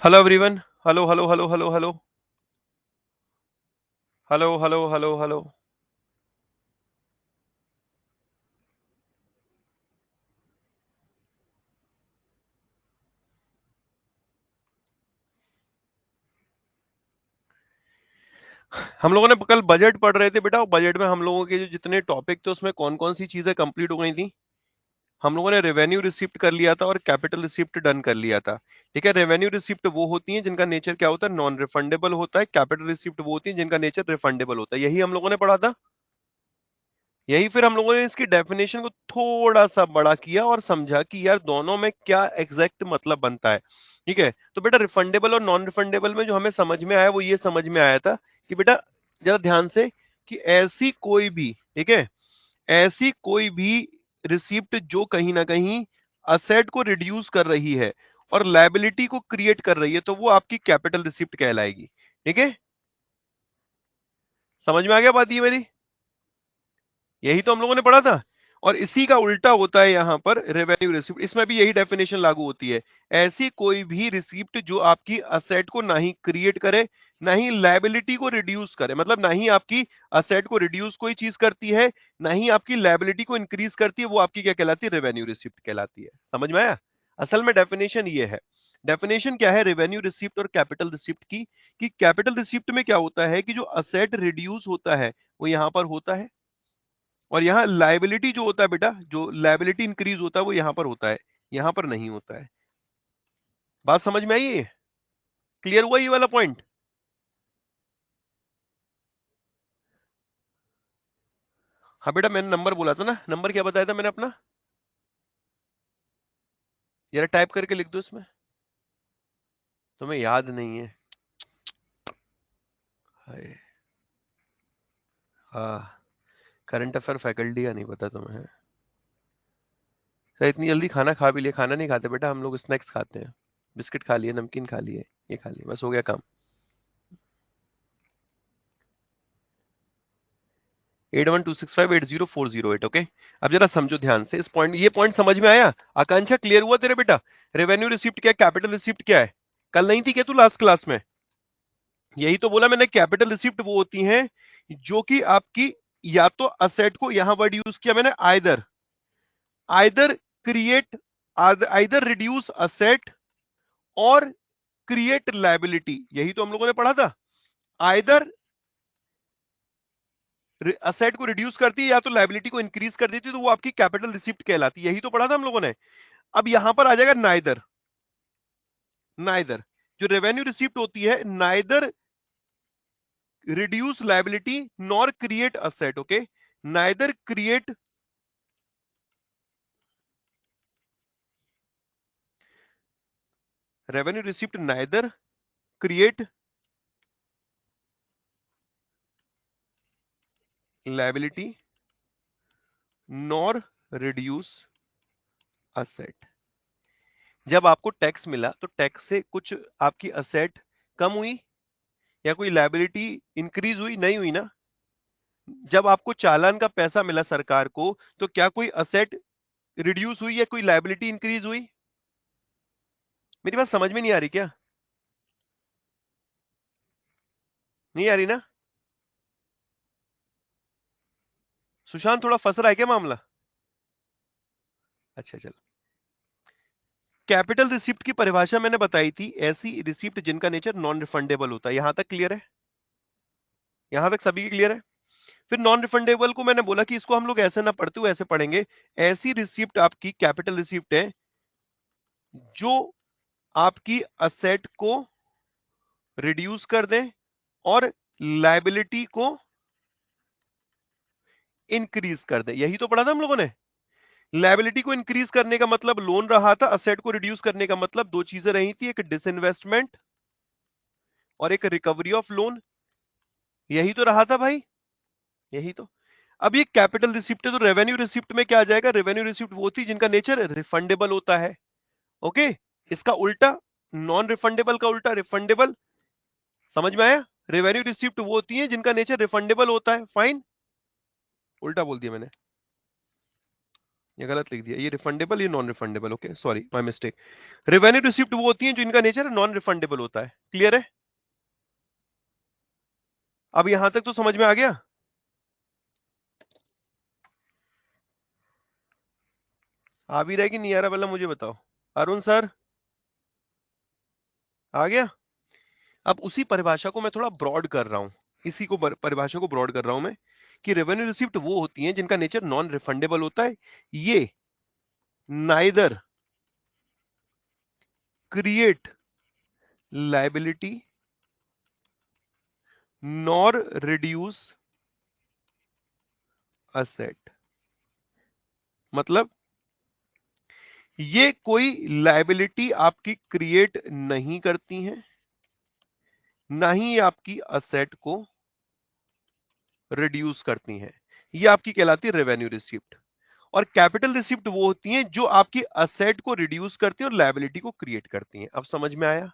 Hello everyone. Hello hello hello hello hello hello hello hello hello. हम लोगों ने कल बजट पढ़ रहे थे बेटा, और बजट में हम लोगों के जो जितने टॉपिक थे उसमें कौन कौन सी चीजें कंप्लीट हो गई थी। हम लोगों ने रेवेन्यू रिसिप्ट कर लिया था और कैपिटल रिसिप्ट डन कर लिया था। ठीक है, रेवेन्यू रिसिप्ट वो होती है जिनका नेचर क्या होता है, नॉन रिफंडेबल होता है। कैपिटल रिसिप्ट वो होती है जिनका नेचर रिफंडेबल होता है। यही हम लोगों ने पढ़ा था। यही फिर हम लोगों ने इसकी डेफिनेशन को थोड़ा सा बड़ा किया और समझा कि यार दोनों में क्या एग्जैक्ट मतलब बनता है। ठीक है, तो बेटा रिफंडेबल और नॉन रिफंडेबल में जो हमें समझ में आया वो ये समझ में आया था कि बेटा जरा ध्यान से, कि ऐसी कोई भी, ठीक है, ऐसी कोई भी रिसिप्ट जो कहीं ना कहीं असेट को रिड्यूस कर रही है और लायबिलिटी को क्रिएट कर रही है तो वो आपकी कैपिटल रिसिप्ट कहलाएगी। ठीक है, समझ में आ गया बात ये मेरी? यही तो हम लोगों ने पढ़ा था। और इसी का उल्टा होता है यहां पर रेवेन्यू रिसिप्ट। इसमें भी यही डेफिनेशन लागू होती है। ऐसी कोई भी रिसिप्ट जो आपकी असेट को ना ही क्रिएट करे, ना ही लायबिलिटी को रिड्यूस करे, मतलब ना ही आपकी असेट को रिड्यूस कोई चीज करती है, ना ही आपकी लायबिलिटी को इंक्रीज करती है, वो आपकी क्या कहलाती है, रेवेन्यू रिसिप्ट कहलाती है। समझ में आया? असल में डेफिनेशन ये है। डेफिनेशन क्या है रेवेन्यू रिसिप्ट और कैपिटल रिसिप्ट की? कि कैपिटल रिसिप्ट में क्या होता है कि जो असेट रिड्यूस होता है वो यहां पर होता है, और यहाँ लाइबिलिटी जो होता है बेटा, जो लाइबिलिटी इंक्रीज होता है वो यहां पर होता है, यहां पर नहीं होता है। बात समझ में आई है? क्लियर हुआ ये वाला पॉइंट? हाँ बेटा, मैंने नंबर बोला था ना। नंबर क्या बताया था मैंने अपना? जरा टाइप करके लिख दो इसमें। तुम्हें याद नहीं है? हाय। हाँ, करंट अफेयर फैकल्टी का नहीं पता तुम्हें? सर इतनी जल्दी खाना खा भी लिया? खाना नहीं खाते बेटा हम लोग, स्नैक्स खाते हैं। बिस्किट खा लिए, नमकीन खा लिए, ये खा लिए, बस हो गया काम। 8126580408। ओके, अब जरा समझो ध्यान से इस पॉइंट, ये पॉइंट समझ में आया? आकांक्षा क्लियर हुआ तेरे बेटा? रेवेन्यू रिसिप्ट क्या है, कैपिटल रिसिप्ट क्या है? कल नहीं थी क्या तू लास्ट क्लास में? यही तो बोला मैंने, कैपिटल रिसिप्ट वो होती हैं जो कि आपकी, या तो असेट को, यहां वर्ड यूज किया मैंने, either either create, either reduce asset और क्रिएट लायबिलिटी। यही तो हम लोगों ने पढ़ा था। आइदर असेट को रिड्यूस करती है या तो लायबिलिटी को इंक्रीज कर देती है, तो वो आपकी कैपिटल रिसिप्ट कहलाती है। यही तो पढ़ा था हम लोगों ने। अब यहां पर आ जाएगा नाइदर। नाइदर जो रेवेन्यू रिसिप्ट होती है, neither reduce liability nor create asset. Okay, neither create, revenue receipt neither create liability nor reduce asset. जब आपको टैक्स मिला तो टैक्स से कुछ आपकी असेट कम हुई या कोई लायबिलिटी इंक्रीज हुई? नहीं हुई ना। जब आपको चालान का पैसा मिला सरकार को, तो क्या कोई असेट रिड्यूस हुई या कोई लायबिलिटी इंक्रीज हुई? मेरी बात समझ में नहीं आ रही क्या? नहीं आ रही ना? सुशांत थोड़ा फंस रहा है क्या मामला? अच्छा चल। कैपिटल रिसिप्ट की परिभाषा मैंने बताई थी, ऐसी रिसिप्ट जिनका नेचर नॉन रिफंडेबल होता है। यहां तक क्लियर है? यहां तक सभी की क्लियर है? फिर नॉन रिफंडेबल को मैंने बोला कि इसको हम लोग ऐसे ना पढ़ते हुए ऐसे पढ़ेंगे। ऐसी रिसिप्ट आपकी कैपिटल रिसिप्ट है जो आपकी असेट को रिड्यूस कर दें और लायबिलिटी को इंक्रीज कर दे। यही तो पढ़ा था हम लोगों ने। लायबिलिटी को इंक्रीज करने का मतलब लोन रहा था, असेट को रिड्यूस करने का मतलब दो चीजें रही थी, एक डिसइन्वेस्टमेंट और एक रिकवरी ऑफ लोन। यही तो रहा था भाई, यही तो। अब ये कैपिटल रिसिप्ट है तो रेवेन्यू रिसिप्ट में क्या आ जाएगा? रेवेन्यू रिसिप्ट वो थी जिनका नेचर रिफंडेबल होता है। ओके, इसका उल्टा, नॉन रिफंडेबल का उल्टा रिफंडेबल। समझ में आया? रेवेन्यू रिसिप्ट वो होती है जिनका नेचर रिफंडेबल होता है। फाइन, उल्टा बोल दिया मैंने। ये गलत लिख दिया, ये रिफंडेबल, ये non refundable. Okay sorry, my mistake. Revenue receipt वो होती है जो इनका नेचर नॉन रिफंडेबल होता है। क्लियर है? अब यहां तक तो समझ में आ गया? आ भी रहा है कि नहीं आ रहा, पहले मुझे बताओ। अरुण सर, आ गया? अब उसी परिभाषा को मैं थोड़ा ब्रॉड कर रहा हूं, इसी को परिभाषा को ब्रॉड कर रहा हूं मैं, कि रेवेन्यू रिसिप्ट वो होती हैं जिनका नेचर नॉन रिफंडेबल होता है। ये neither create liability nor reduce asset. मतलब ये कोई लायबिलिटी आपकी क्रिएट नहीं करती हैं, ना ही आपकी असेट को रिड्यूस करती हैं। ये आपकी कहलाती है रेवेन्यू रिसिप्ट। और कैपिटल रिसिप्ट वो होती हैं जो आपकी असेट को रिड्यूस करती हैं और लायबिलिटी को क्रिएट करती हैं। अब समझ में आया?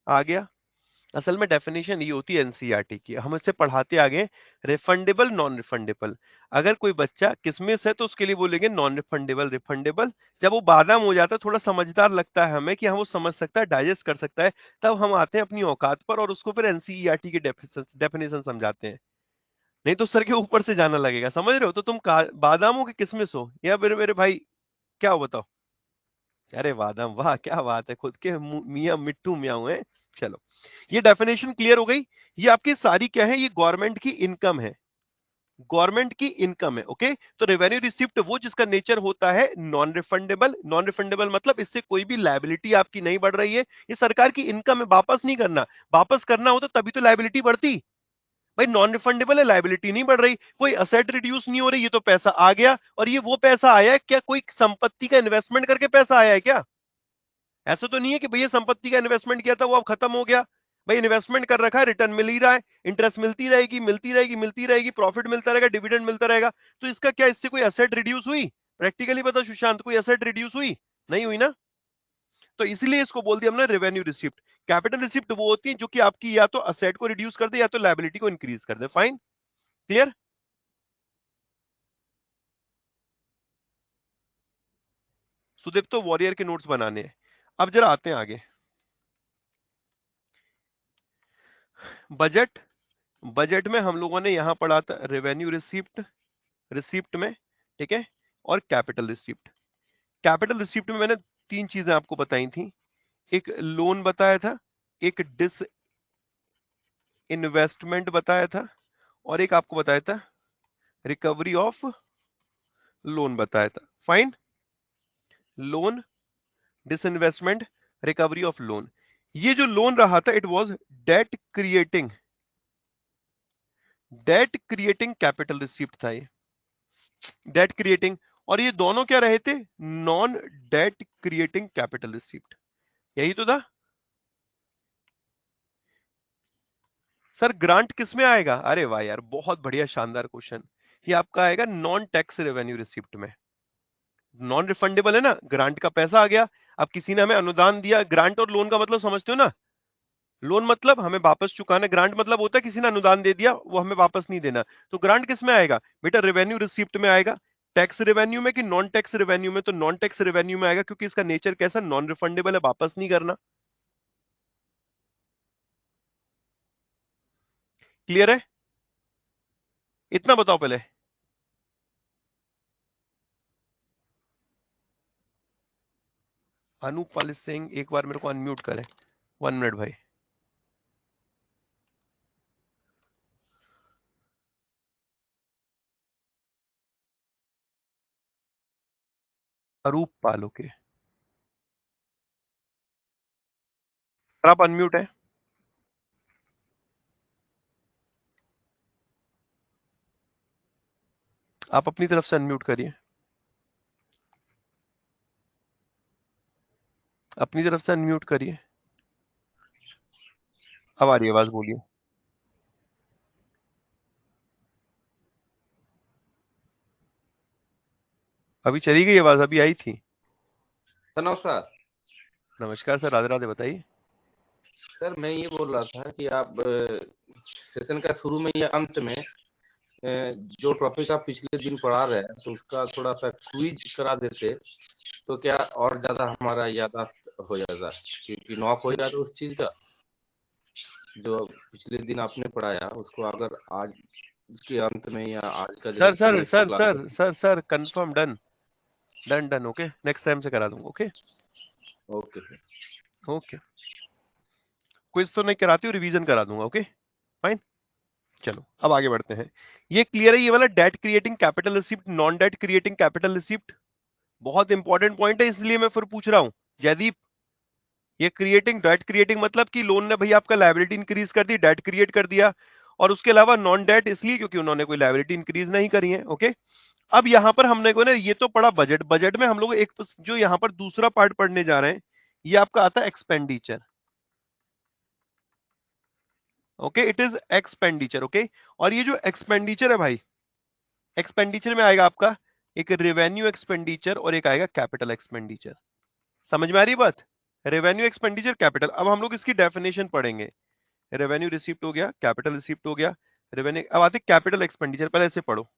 आ गया? असल में डेफिनेशन ये होती है एनसीईआरटी की, हम इससे पढ़ाते आगे रिफंडेबल नॉन रिफंडेबल। अगर कोई बच्चा किसमिस है तो उसके लिए बोलेंगे नॉन रिफंडेबल रिफंडेबल। जब वो बादाम हो जाता है, थोड़ा समझदार लगता है हमें कि हम वो समझ सकता है, डाइजेस्ट कर सकता है, तब हम आते हैं अपनी औकात पर और उसको फिर एनसीईआरटी की डेफिनेशन समझाते हैं। नहीं तो सर के ऊपर से जाना लगेगा, समझ रहे हो? तो तुम बादाम हो कि किसमिस हो, या मेरे मेरे भाई क्या हो बताओ? अरे बादाम, वाह क्या बात है, खुद के मियां मिट्टू मियां हैं। चलो, ये डेफिनेशन क्लियर हो गई। ये आपकी सारी क्या है? ये गवर्नमेंट की इनकम है, गवर्नमेंट की इनकम है। ओके, तो रेवेन्यू रिसिप्ट वो जिसका नेचर होता है नॉन रिफंडेबल। नॉन रिफंडेबल मतलब इससे कोई भी लायबिलिटी आपकी नहीं बढ़ रही है, ये सरकार की इनकम है, वापस नहीं करना। वापस करना हो तो तभी तो लायबिलिटी बढ़ती। भाई नॉन रिफंडेबल है, लायबिलिटी नहीं बढ़ रही, कोई असेट रिड्यूस नहीं हो रही, ये तो पैसा आ गया। और ये वो पैसा आया है क्या? कोई संपत्ति का इन्वेस्टमेंट करके पैसा आया है क्या? ऐसा तो नहीं है कि भैया संपत्ति का इन्वेस्टमेंट किया था वो अब खत्म हो गया। भाई इन्वेस्टमेंट कर रखा है, रिटर्न मिल ही रहा है, इंटरेस्ट मिलती रहेगी मिलती रहेगी मिलती रहेगी, प्रॉफिट मिलता रहेगा, डिविडेंड मिलता रहेगा। तो इसका क्या, इससे कोई एसेट रिड्यूस हुई? प्रैक्टिकली बता सुशांत, कोई एसेट रिड्यूस हुई? नहीं हुई ना। तो इसलिए इसको बोल दिया हमने रेवेन्यू रिसिप्ट। कैपिटल रिसिप्ट वो होती है जो कि आपकी या तो असेट को रिड्यूस कर दे या तो लायबिलिटी को इंक्रीज कर दे। Fine, clear? सुदीप तो वॉरियर के नोट्स बनाने हैं। अब जरा आते हैं आगे। बजट, बजट में हम लोगों ने यहां पढ़ा था रेवेन्यू रिसिप्ट, रिसिप्ट में, ठीक है, और कैपिटल रिसिप्ट। कैपिटल रिसिप्ट में मैंने तीन चीजें आपको बताई थी। एक लोन बताया था, एक डिस इन्वेस्टमेंट बताया था, और एक आपको बताया था रिकवरी ऑफ लोन बताया था। Fine, loan, disinvestment, recovery of loan. ये जो लोन रहा था it was debt creating, debt creating capital receipt था ये, डेट क्रिएटिंग। और ये दोनों क्या रहे थे? Non debt creating capital receipt. यही तो था सर। ग्रांट किस में आएगा? अरे वाह यार, बहुत बढ़िया शानदार क्वेश्चन। ये आपका आएगा नॉन टैक्स रेवेन्यू रिसिप्ट में। नॉन रिफंडेबल है ना, ग्रांट का पैसा आ गया। अब किसी ने हमें अनुदान दिया, ग्रांट और लोन का मतलब समझते हो ना? लोन मतलब हमें वापस चुकाना, ग्रांट मतलब होता है किसी ने अनुदान दे दिया वो हमें वापस नहीं देना। तो ग्रांट किस में आएगा बेटा? रेवेन्यू रिसिप्ट में आएगा। टैक्स रेवेन्यू में कि नॉन टैक्स रेवेन्यू में? तो नॉन टैक्स रेवेन्यू में आएगा, क्योंकि इसका नेचर कैसा? नॉन रिफंडेबल है, वापस नहीं करना। क्लियर है? इतना बताओ पहले। अनुपाल सिंह एक बार मेरे को अनम्यूट करें, 1 मिनट भाई। अरूप पाल, ओके। आप अनम्यूट है, आप अपनी तरफ से अनम्यूट करिए, अपनी तरफ से अनम्यूट करिए। अब आ रही है आवाज, बोलिए। अभी चली गई आवाज, अभी आई थी। सर नमस्कार। नमस्कार सर, राधे राधे, बताइए। सर मैं ये बोल रहा था कि आप सेशन का शुरू में या अंत में जो टॉपिक आप पिछले दिन पढ़ा रहे हैं तो उसका थोड़ा सा क्विज करा देते तो क्या और ज्यादा हमारा याददाश्त हो जाता, क्योंकि नॉक हो जाता उस चीज का जो पिछले दिन आपने पढ़ाया उसको अगर आज के अंत में या आज का सर जैसे sir next sir class sir में। Sir sir confirm, done done done, okay next time से करा दूंगा, okay okay sir. Okay. Quiz तो नहीं कराती हूँ, रिवीजन करा दूंगा, ओके फाइन। चलो अब आगे बढ़ते हैं। ये क्लियर है ये वाला debt creating capital receipt, non debt creating capital receipt? बहुत इंपॉर्टेंट पॉइंट है, इसलिए मैं फिर पूछ रहा हूं जयदीप। ये क्रिएटिंग, डेट क्रिएटिंग मतलब कि लोन ने भैया आपका लायबिलिटी इंक्रीज कर दी, डेट क्रिएट कर दिया। और उसके अलावा नॉन डेट इसलिए क्योंकि उन्होंने कोई लायबिलिटी इंक्रीज नहीं करी है, ओके। अब यहां पर हमने को ना ये तो पढ़ा बजट, बजट में हम लोग एक जो यहां पर दूसरा पार्ट पढ़ने जा रहे हैं, ये आपका आता है expenditure, okay it is expenditure, okay. और ये जो एक्सपेंडिचर है भाई, एक्सपेंडिचर में आएगा आपका एक रेवेन्यू एक्सपेंडिचर और एक आएगा कैपिटल एक्सपेंडिचर। समझ में आ रही है बात? Revenue expenditure capital. अब हम लोग इसकी डेफिनेशन पढ़ेंगे। रेवेन्यू रिसिप्ट हो गया, कैपिटल रिसिप्ट हो गया, रेवेन्यू। अब आते कैपिटल एक्सपेंडिचर, पहले इसे पढ़ो।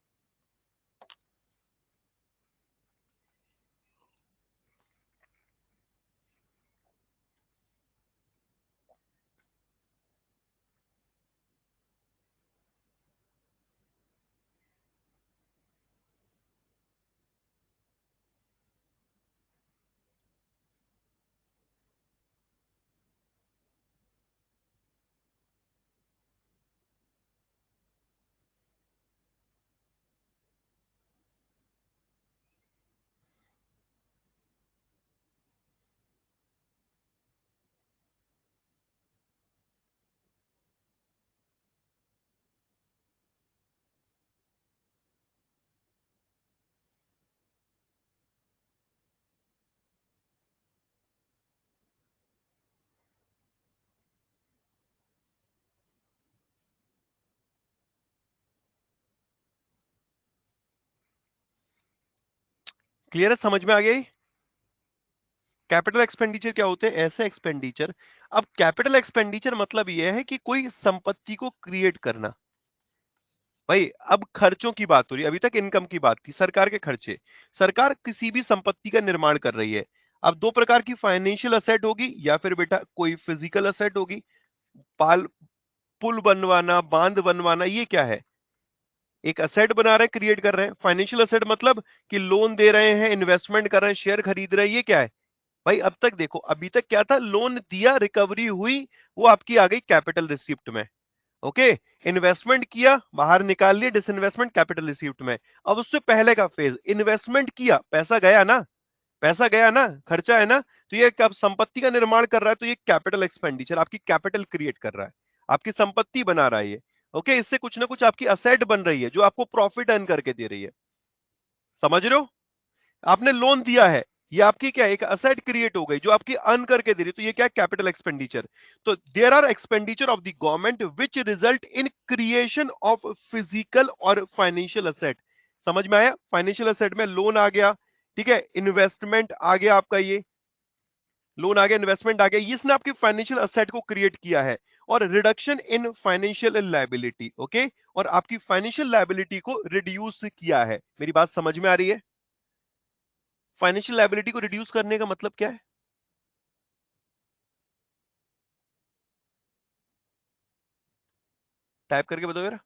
क्लियर है, समझ में आ गई? कैपिटल एक्सपेंडिचर क्या होते हैं? ऐसे एक्सपेंडिचर। अब कैपिटल एक्सपेंडिचर मतलब यह है कि कोई संपत्ति को क्रिएट करना। भाई अब खर्चों की बात हो रही है, अभी तक इनकम की बात थी, सरकार के खर्चे। सरकार किसी भी संपत्ति का निर्माण कर रही है। अब दो प्रकार की फाइनेंशियल असेट होगी या फिर बेटा कोई फिजिकल असेट होगी। पाल पुल बनवाना, बांध बनवाना, ये क्या है? एक असेट बना रहे हैं, क्रिएट कर रहे हैं। फाइनेंशियल असेट मतलब कि लोन दे रहे हैं, इन्वेस्टमेंट कर रहे हैं, शेयर खरीद रहे हैं, ये क्या है? भाई अब तक देखो, अभी तक क्या था? लोन दिया, रिकवरी हुई, वो आपकी आ गई कैपिटल रिसिप्ट में, ओके। इन्वेस्टमेंट किया, बाहर निकाल लिया, डिसइन्वेस्टमेंट कैपिटल रिसिप्ट में। अब उससे पहले का फेज, इन्वेस्टमेंट किया, पैसा गया ना, पैसा गया ना, खर्चा है ना, तो ये कब संपत्ति का निर्माण कर रहा है, तो ये कैपिटल एक्सपेंडिचर, आपकी कैपिटल क्रिएट कर रहा है, आपकी संपत्ति बना रहा है ये, ओके। इससे कुछ ना कुछ आपकी असेट बन रही है जो आपको प्रॉफिट अर्न करके दे रही है। समझ रहे हो? आपने लोन दिया है, ये आपकी क्या है? एक असेट क्रिएट हो गई जो आपकी अर्न करके दे रही है, तो ये क्या है? Capital expenditure. तो there are expenditure of the government which result in creation of physical और फाइनेंशियल असेट। समझ में आया? फाइनेंशियल असेट में लोन आ गया, ठीक है, इन्वेस्टमेंट आ गया आपका, ये लोन आ गया, इन्वेस्टमेंट आ गया, इसने आपकी फाइनेंशियल असेट को क्रिएट किया है। और reduction in financial liability, okay, और आपकी फाइनेंशियल लायबिलिटी को रिड्यूस किया है। मेरी बात समझ में आ रही है? फाइनेंशियल लायबिलिटी को रिड्यूस करने का मतलब क्या है? टाइप करके बताओ यार।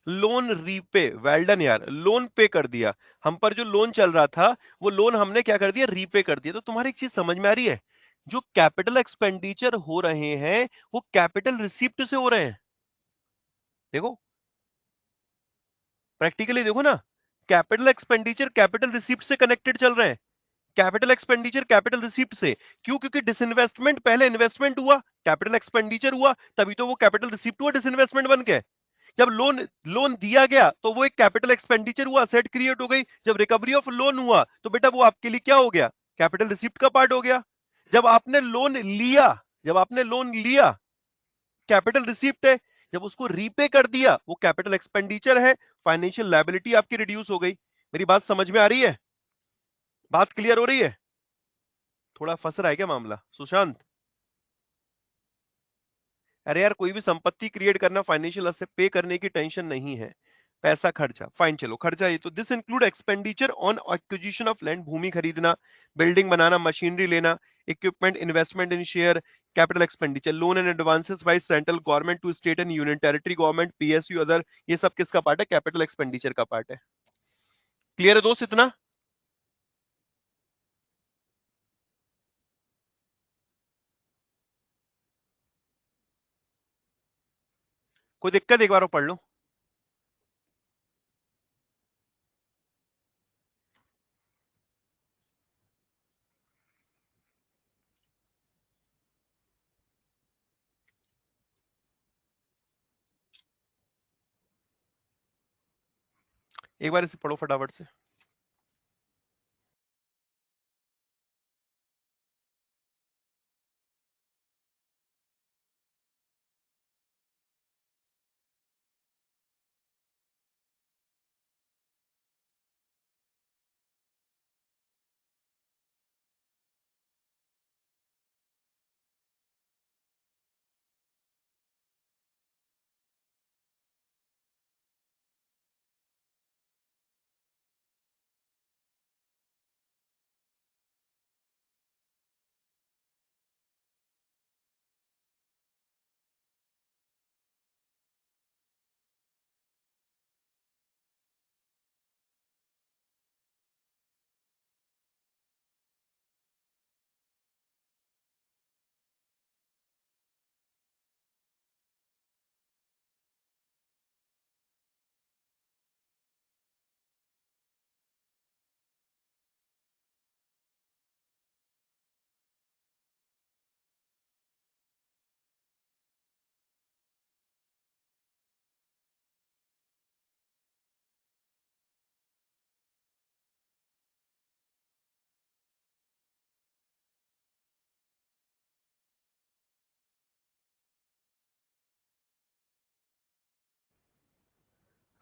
लोन रीपे, वेल डन यार, लोन पे कर दिया। हम पर जो लोन चल रहा था, वो लोन हमने क्या कर दिया? रीपे कर दिया। तो तुम्हारी एक चीज समझ में आ रही है? जो कैपिटल एक्सपेंडिचर हो रहे हैं, वो कैपिटल रिसिप्ट से हो रहे हैं। देखो, प्रैक्टिकली देखो ना, कैपिटल एक्सपेंडिचर कैपिटल रिसिप्ट से कनेक्टेड चल रहे हैं। कैपिटल एक्सपेंडिचर कैपिटल रिसिप्ट से। क्यों? क्योंकि डिसइन्वेस्टमेंट पहले इन्वेस्टमेंट हुआ, कैपिटल एक्सपेंडिचर हुआ, तभी तो वो कैपिटल रिसिप्ट हुआ डिसइन्वेस्टमेंट बन के। जब लोन लोन दिया गया तो वो एक कैपिटल एक्सपेंडिचर हुआ, सेट क्रिएट हो गई। जब रिकवरी ऑफ लोन हुआ तो बेटा वो आपके लिए क्या हो गया? कैपिटल रिसिप्ट का पार्ट हो गया। जब आपने लोन लिया, जब आपने लोन लिया, कैपिटल रिसिप्ट है। जब उसको रीपे कर दिया, वो कैपिटल एक्सपेंडिचर है। फाइनेंशियल लायबिलिटी आपकी रिड्यूस हो गई। मेरी बात समझ में आ रही है? बात क्लियर हो रही है? थोड़ा फंस रहा है क्या मामला सुशांत? अरे यार कोई भी संपत्ति क्रिएट करना, फाइनेंशियल असेट पे करने की टेंशन नहीं है, पैसा खर्चा फाइन, चलो खर्चा ये तो this include expenditure on acquisition of land, भूमि खरीदना, बिल्डिंग बनाना, मशीनरी लेना, equipment, investment in share capital expenditure, loan and advances by central government to state and union territory government, PSU other, ये सब किसका पार्ट है? कैपिटल एक्सपेंडिचर का part है। क्लियर है दोस्त इतना? कोई दिक्कत? एक बार और पढ़ लो। एक बार इसे पढ़ो फटाफट से।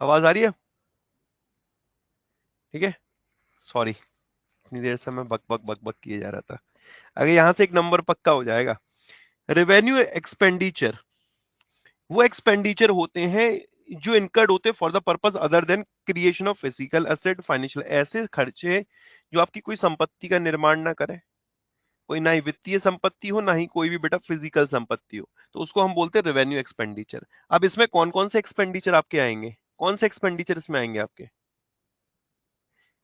आवाज आ रही है? ठीक है, सॉरी इतनी देर से मैं बक बक बक बक किए जा रहा था। अगर यहां से एक नंबर पक्का हो जाएगा। रेवेन्यू एक्सपेंडिचर वो एक्सपेंडिचर होते हैं जो इनकर्ड होते हैं for the purpose other than creation of physical asset financial, ऐसे खर्चे जो आपकी कोई संपत्ति का निर्माण ना करे, कोई ना ही वित्तीय संपत्ति हो ना ही कोई भी बेटा फिजिकल संपत्ति हो, तो उसको हम बोलते हैं रेवेन्यू एक्सपेंडिचर। अब इसमें कौन कौन से एक्सपेंडिचर आपके आएंगे? कौन से एक्सपेंडिचर इसमें आएंगे आपके?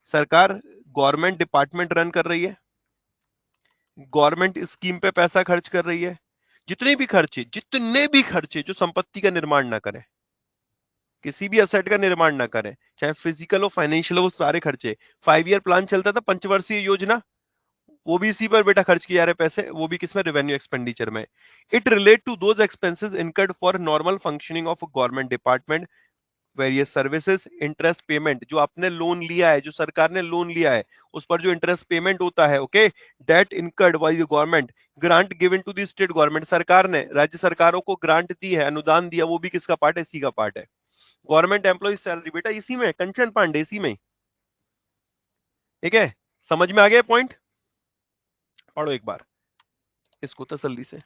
सरकार गवर्नमेंट डिपार्टमेंट रन कर रही है, गवर्नमेंट स्कीम पे पैसा खर्च कर रही है, जितने भी खर्चे जो संपत्ति का निर्माण ना करें, किसी भी असेट का निर्माण ना करें, चाहे फिजिकल हो फाइनेंशियल हो, वो सारे खर्चे। 5 ईयर प्लान चलता था, पंचवर्षीय योजना, वो भी इसी पर बेटा खर्च किए जा रहे पैसे, वो भी किसमें? रेवेन्यू एक्सपेंडिचर में। It relate to those expenses incurred for normal functioning of government department, various services, interest payment, जो आपने लोन लिया है, जो सरकार ने लोन लिया है, उस पर जो इंटरेस्ट पेमेंट होता है, okay, debt incurred by the government, grant given to the state government, सरकार ने राज्य सरकारों को ग्रांट दी है, अनुदान दिया, वो भी किसका पार्ट है? इसी का पार्ट है। गवर्नमेंट एम्प्लॉय सैलरी बेटा इसी में, कंचन पांडे इसी में। ठीक है, समझ में आ गया पॉइंट? पढ़ो एक बार इसको तसल्ली से।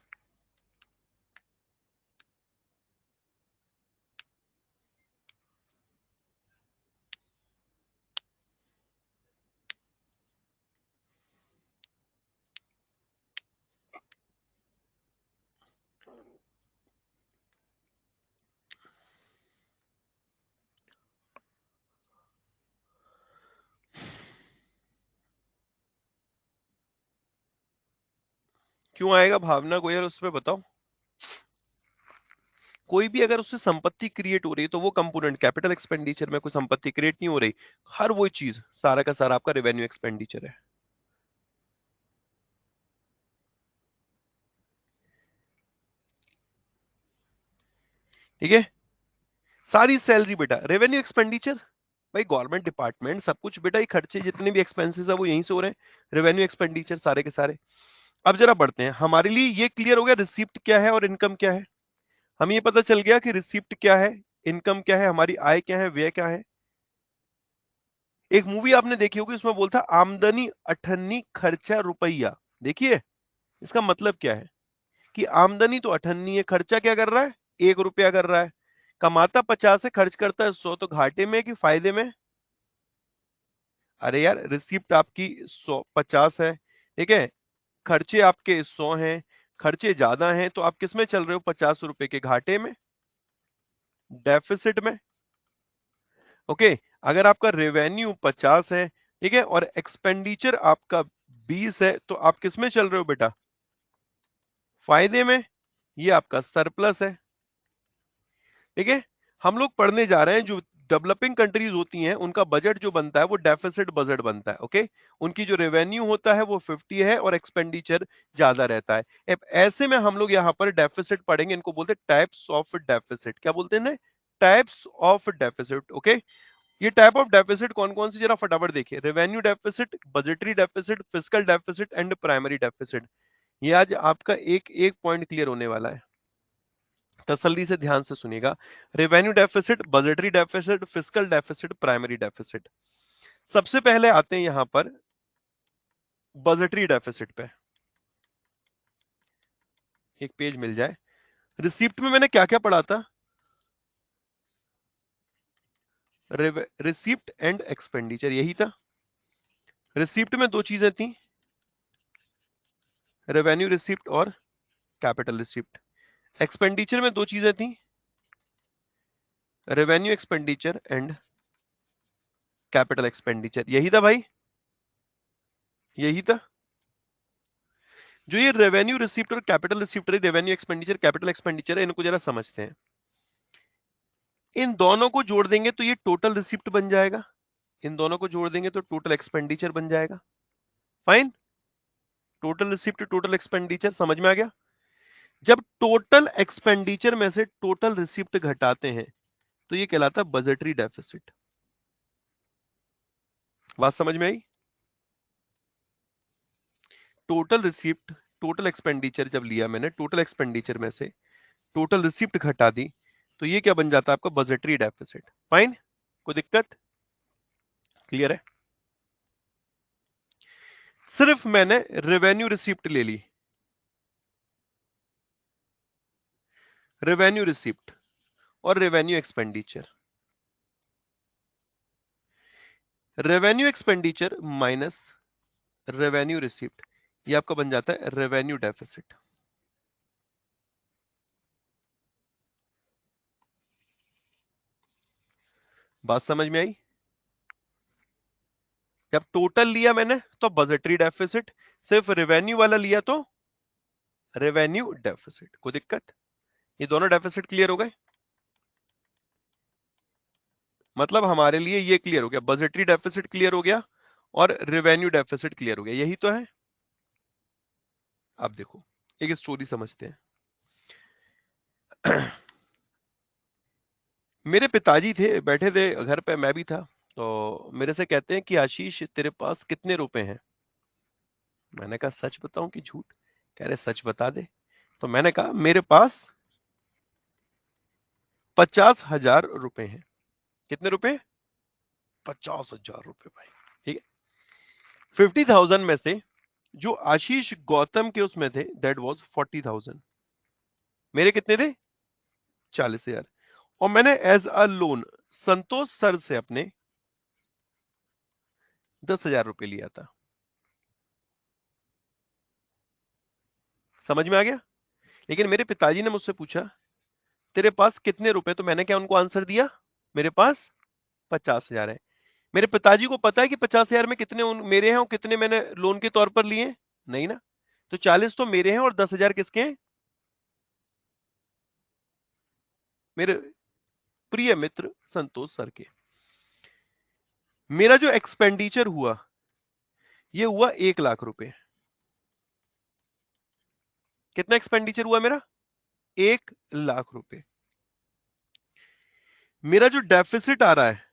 क्यों आएगा भावना को यार, उसमें बताओ। कोई भी अगर उससे संपत्ति क्रिएट हो रही है तो वो कंपोनेंट कैपिटल एक्सपेंडिचर में, कोई संपत्ति क्रिएट नहीं हो रही, हर वो चीज सारा का सारा आपका रेवेन्यू एक्सपेंडिचर है। ठीक है, सारी सैलरी बेटा रेवेन्यू एक्सपेंडिचर। भाई गवर्नमेंट डिपार्टमेंट सब कुछ बेटा, ये खर्चे जितने भी एक्सपेंसेस है वो यहीं से हो रहे हैं, रेवेन्यू एक्सपेंडिचर सारे के सारे। अब जरा बढ़ते हैं, हमारे लिए ये क्लियर हो गया रिसिप्ट क्या है और इनकम क्या है। हमें ये पता चल गया कि रिसिप्ट क्या है, इनकम क्या है, हमारी आय क्या है, व्यय क्या है। एक मूवी आपने देखी होगी, उसमें बोलता आमदनी अठन्नी खर्चा रुपया। देखिए इसका मतलब क्या है कि आमदनी तो 98 है, खर्चा क्या कर रहा है, 1 रुपया कर रहा है। कमाता 50 है, खर्च करता है 100, तो घाटे में कि फायदे में? अरे यार रिसिप्ट आपकी 150 है, ठीक है, खर्चे आपके 100 हैं, खर्चे ज्यादा हैं, तो आप किस में चल रहे हो, 50 रुपए के घाटे में, डेफिसिट में। ओके, अगर आपका रेवेन्यू 50 है, ठीक है, और एक्सपेंडिचर आपका 20 है, तो आप किस में चल रहे हो बेटा, फायदे में। ये आपका सरप्लस है, ठीक है। हम लोग पढ़ने जा रहे हैं जो डेवलपिंग कंट्रीज होती हैं उनका बजट जो बनता है वो डेफिसिट बजट बनता है, ओके। उनकी जो रेवेन्यू होता है वो 50 है और एक्सपेंडिचर ज्यादा रहता है। अब ऐसे में हम लोग यहाँ पर डेफिसिट पढ़ेंगे, इनको बोलते हैं टाइप्स ऑफ डेफिसिट। क्या बोलते हैं ना, टाइप्स ऑफ डेफिसिट, ओके। ये टाइप ऑफ डेफिसिट कौन कौन सी, जरा फटाफट देखिए। Revenue deficit, budgetary deficit, fiscal deficit and primary deficit. ये आज आपका एक एक पॉइंट क्लियर होने वाला है, तसल्ली से ध्यान से सुनिएगा। Revenue deficit, budgetary deficit, fiscal deficit, primary deficit. सबसे पहले आते हैं यहां पर बजटरी डेफिसिट पे। एक पेज मिल जाए। रिसिप्ट में मैंने क्या क्या पढ़ा था, रिसिप्ट एंड एक्सपेंडिचर, यही था। रिसिप्ट में दो चीजें थी, रेवेन्यू रिसिप्ट और कैपिटल रिसिप्ट। एक्सपेंडिचर में दो चीजें थी, revenue expenditure and capital expenditure, यही था भाई, यही था। जो ये रेवेन्यू रिसिप्ट और capital receipt, revenue expenditure capital expenditure है, इनको जरा समझते हैं। इन दोनों को जोड़ देंगे तो ये टोटल रिसिप्ट बन जाएगा, इन दोनों को जोड़ देंगे तो टोटल एक्सपेंडिचर बन जाएगा। Fine, total receipt total expenditure, समझ में आ गया। जब टोटल एक्सपेंडिचर में से टोटल रिसिप्ट घटाते हैं तो ये कहलाता है बजटरी डेफिसिट। बात समझ में आई। टोटल रिसिप्ट टोटल एक्सपेंडिचर जब लिया मैंने, टोटल एक्सपेंडिचर में से टोटल रिसिप्ट घटा दी, तो ये क्या बन जाता है आपका, बजटरी डेफिसिट। फाइन, कोई दिक्कत, क्लियर है। सिर्फ मैंने रेवेन्यू रिसिप्ट ले ली, रेवेन्यू रिसिप्ट और revenue expenditure, revenue expenditure minus revenue receipt, ये आपका बन जाता है रेवेन्यू डेफिसिट। बात समझ में आई। जब टोटल लिया मैंने तो बजटरी डेफिसिट, सिर्फ रेवेन्यू वाला लिया तो रेवेन्यू डेफिसिट। कोई दिक्कत, ये दोनों डेफिसिट क्लियर हो गए। मतलब हमारे लिए ये क्लियर हो गया, बजटरी डेफिसिट क्लियर हो गया और रेवेन्यू डेफिसिट क्लियर हो गया, यही तो है। अब देखो एक स्टोरी समझते हैं। मेरे पिताजी थे, बैठे थे घर पे, मैं भी था, तो मेरे से कहते हैं कि आशीष तेरे पास कितने रुपए हैं। मैंने कहा सच बताऊं कि झूठ। कह रहे सच बता दे। तो मैंने कहा मेरे पास 50,000 रुपए हैं। कितने रुपए, 50,000 रुपए भाई, ठीक है। 50,000 में से जो आशीष गौतम के उसमें थे दैट वाज 40,000, मेरे कितने थे, 40,000। और मैंने as a loan Santosh sir से अपने 10,000 रुपए लिया था। समझ में आ गया। लेकिन मेरे पिताजी ने मुझसे पूछा तेरे पास कितने रुपए, तो मैंने क्या उनको आंसर दिया, मेरे पास 50,000 है। मेरे पिताजी को पता है कि 50,000 में कितने मेरे हैं और कितने मैंने लोन के तौर पर लिए, नहीं ना। तो 40 तो मेरे हैं और 10,000 किसके हैं, मेरे प्रिय मित्र संतोष सर के। मेरा जो एक्सपेंडिचर हुआ ये हुआ 1,00,000 रुपए। कितना एक्सपेंडिचर हुआ मेरा, 1,00,000 रुपए। मेरा जो डेफिसिट आ रहा है,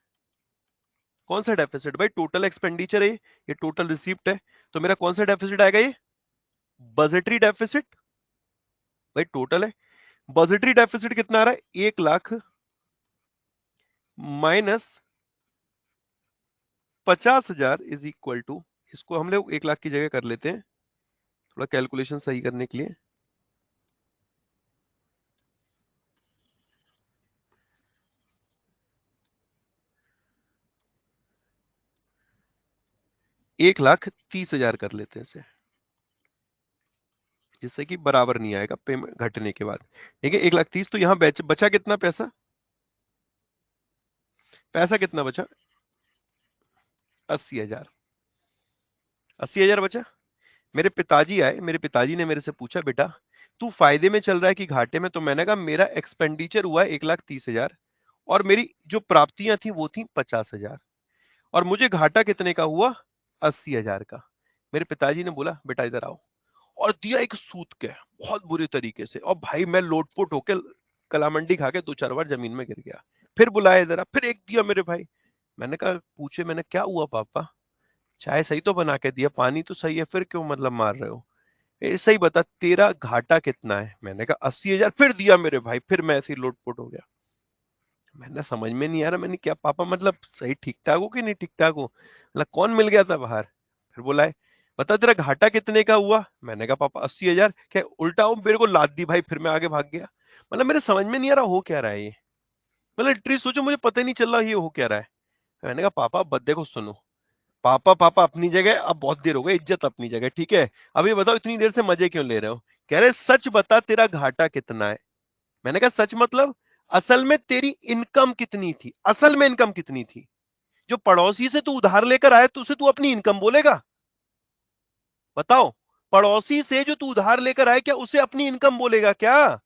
कौन सा डेफिसिट भाई, टोटल एक्सपेंडिचर है ये टोटल रिसीप्ट है, तो मेरा कौन सा डेफिसिट आएगा, ये बजटरी डेफिसिट। भाई टोटल है, बजटरी डेफिसिट कितना आ रहा है, 1,00,000 माइनस 50,000 इज इक्वल टू, इसको हम लोग 1,00,000 की जगह कर लेते हैं थोड़ा कैलकुलेशन सही करने के लिए। एक लाख 30,000 कर लेते हैं इसे, जिससे कि बराबर नहीं आएगा पेमेंट घटने के बाद। ठीक है, 1,30,000। तो यहाँ बचा कितना पैसा? पैसा कितना बचा? 80,000। 80,000 बचा। मेरे पिताजी आए, मेरे पिताजी ने मेरे से पूछा, बेटा तू फायदे में चल रहा है कि घाटे में? तो मैंने कहा मेरा एक्सपेंडिचर हुआ 1,30,000 और मेरी जो प्राप्तियां थी वो थी 50,000, और मुझे घाटा कितने का हुआ? 80,000 का। मेरे पिताजी ने बोला बेटा इधर आओ, और दिया एक सूत के बहुत बुरे तरीके से, और भाई मैं लोटपोट होके कलामंडी खा के 2-4 बार जमीन में गिर गया। फिर बुलाया इधर आ, फिर एक दिया मेरे भाई। मैंने कहा, पूछे मैंने क्या हुआ पापा? चाय सही तो बना के दिया, पानी तो सही है, फिर क्यों मतलब मार रहे हो? ऐसा ही बता तेरा घाटा कितना है? मैंने कहा 80,000। फिर दिया मेरे भाई, फिर मैं ऐसे ही लोटपोट हो गया। मैंने समझ में नहीं आ रहा, मैंने क्या पापा मतलब सही ठीक ठाक हो कि नहीं ठीक ठाक हो? मतलब कौन मिल गया था बाहर? फिर बोला है बता तेरा घाटा कितने का हुआ? मैंने कहा पापा 80,000। क्या उल्टा हो मेरे को लाद दी भाई, फिर मैं आगे भाग गया। मतलब मेरे समझ में नहीं आ रहा हो क्या रहा है ये। मतलब लिटरली सोचो, मुझे पता ही नहीं चल रहा ये हो क्या रहा है। मैंने कहा पापा बद्दे को सुनो, पापा पापा अपनी जगह, अब बहुत देर हो गई, इज्जत अपनी जगह, ठीक है? अब ये बताओ इतनी देर से मजे क्यों ले रहे हो? कह रहे सच बता तेरा घाटा कितना है? मैंने कहा सच मतलब असल में तेरी इनकम कितनी थी? असल में इनकम कितनी थी? जो पड़ोसी से तू उधार लेकर आया तो उसे तू अपनी इनकम बोलेगा? बताओ, पड़ोसी से जो तू उधार लेकर आए क्या उसे अपनी इनकम बोलेगा क्या?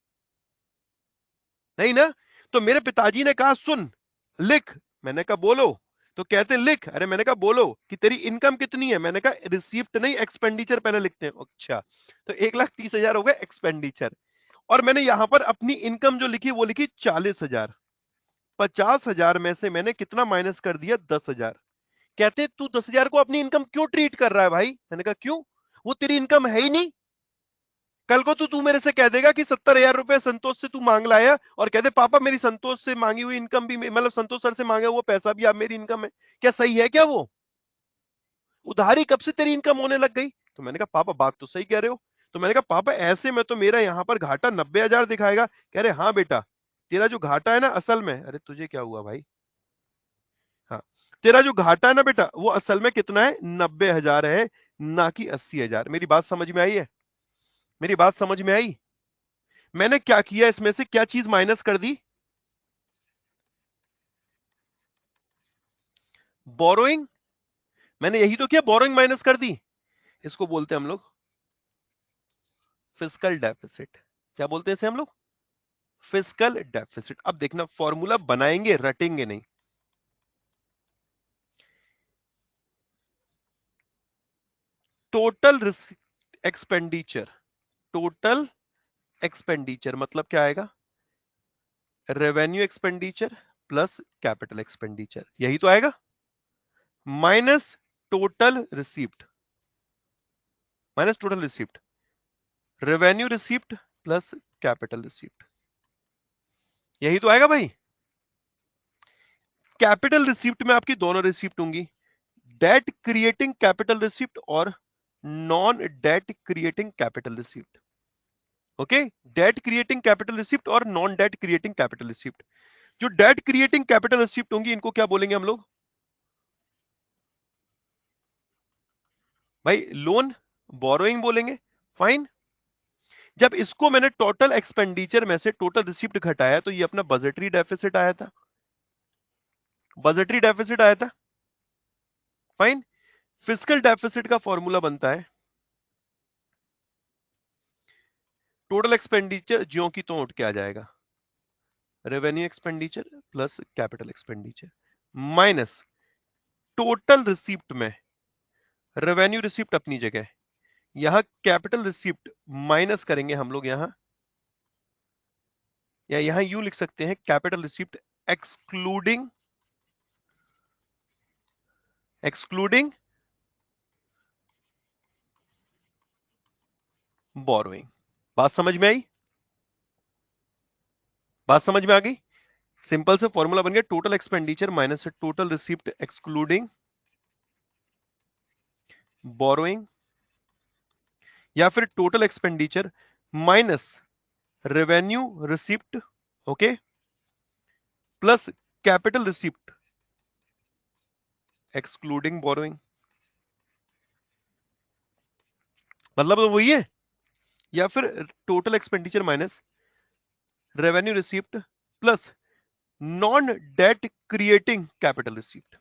नहीं ना। तो मेरे पिताजी ने कहा सुन, लिख। मैंने कहा बोलो। तो कहते लिख। अरे मैंने कहा बोलो कि तेरी इनकम कितनी है? मैंने कहा रिसीप्ट नहीं, एक्सपेंडिचर पहले लिखते हैं। अच्छा, तो 1,30,000 हो गए एक्सपेंडिचर, और मैंने यहां पर अपनी इनकम जो लिखी वो लिखी 40,000। 50,000 में से मैंने कितना माइनस कर दिया? 10,000। कहते तू 10,000 को अपनी इनकम क्यों ट्रीट कर रहा है भाई? मैंने कहा क्यों, वो तेरी इनकम है ही नहीं। कल को तो तू मेरे से कह देगा कि 70,000 रुपए संतोष से तू मांग लाया, और कहते पापा मेरी संतोष से मांगी हुई इनकम भी, मतलब संतोष सर से मांगा हुआ पैसा भी अब मेरी इनकम है। क्या सही है क्या वो? उधारी कब से तेरी इनकम होने लग गई? तो मैंने कहा पापा बात तो सही कह रहे हो। तो मैंने कहा पापा ऐसे में तो मेरा यहां पर घाटा 90,000 दिखाएगा। कह रहे हाँ बेटा, तेरा जो घाटा है ना असल में, अरे तुझे क्या हुआ भाई? हाँ, तेरा जो घाटा है ना बेटा वो असल में कितना है? 90,000 है, ना कि 80,000। मेरी बात समझ में आई है? मेरी बात समझ में आई? मैंने क्या किया, इसमें से क्या चीज माइनस कर दी? बोरोइंग। मैंने यही तो किया, बोरोइंग माइनस कर दी। इसको बोलते हैं हम लोग फिस्कल डेफिसिट। क्या बोलते हैं इसे हम लोग? Fiscal deficit. अब देखना फॉर्मूला बनाएंगे, रटेंगे नहीं। टोटल एक्सपेंडिचर, टोटल एक्सपेंडिचर मतलब क्या आएगा? Revenue expenditure plus capital expenditure, यही तो आएगा। Minus total receipt, minus total receipt, revenue receipt plus capital receipt, यही तो आएगा भाई। कैपिटल रिसीप्ट में आपकी दोनों रिसीप्ट होंगी, डेट क्रिएटिंग कैपिटल रिसीप्ट और non debt creating capital receipt. Okay, debt creating capital receipt और non debt creating capital receipt. जो डेट क्रिएटिंग कैपिटल रिसीप्ट होंगी इनको क्या बोलेंगे हम लोग? भाई लोन, बोरोइंग बोलेंगे। फाइन। जब इसको मैंने टोटल एक्सपेंडिचर में से टोटल रिसीप्ट घटाया तो ये अपना बजटरी डेफिसिट आया था, बजटरी डेफिसिट आया था। फाइन। फिस्कल डेफिसिट का फॉर्मूला बनता है टोटल एक्सपेंडिचर ज्यों की त्यों उठ के आ जाएगा, revenue expenditure plus capital expenditure minus total receipt में रेवेन्यू रिसीप्ट अपनी जगह, यहां कैपिटल रिसीप्ट माइनस करेंगे हम लोग यहां, या यहां यू लिख सकते हैं capital receipt excluding, excluding borrowing. बात समझ में आई? बात समझ में आ गई? सिंपल से फॉर्मूला बन गया total expenditure minus total receipt excluding borrowing. या फिर total expenditure minus revenue receipt, okay, plus capital receipt excluding borrowing. मतलब तो वही है। या फिर total expenditure minus revenue receipt plus non debt creating capital receipt.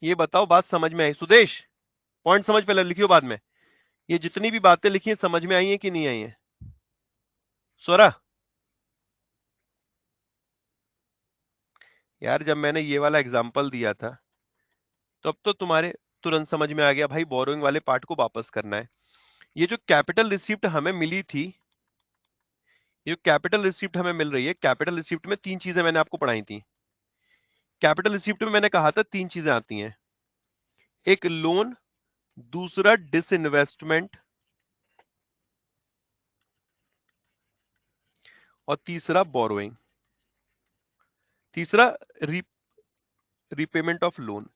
ये बताओ बात समझ में आई? सुदेश, पॉइंट समझ पहले लिखियो, बाद में ये जितनी भी बातें लिखी हैं समझ में आई हैं कि नहीं आई हैं? स्वरा, यार जब मैंने ये वाला एग्जांपल दिया था तब तो तुम्हारे तुरंत समझ में आ गया भाई, बोरोइंग वाले पार्ट को वापस करना है। ये जो कैपिटल रिसिप्ट हमें मिली थी, ये कैपिटल रिसिप्ट हमें मिल रही है, कैपिटल रिसिप्ट में तीन चीजें मैंने आपको पढ़ाई थी। कैपिटल रिसिप्ट में मैंने कहा था तीन चीजें आती हैं, एक लोन, दूसरा डिसइन्वेस्टमेंट और तीसरा बोरोइंग, तीसरा रीपेमेंट ऑफ लोन।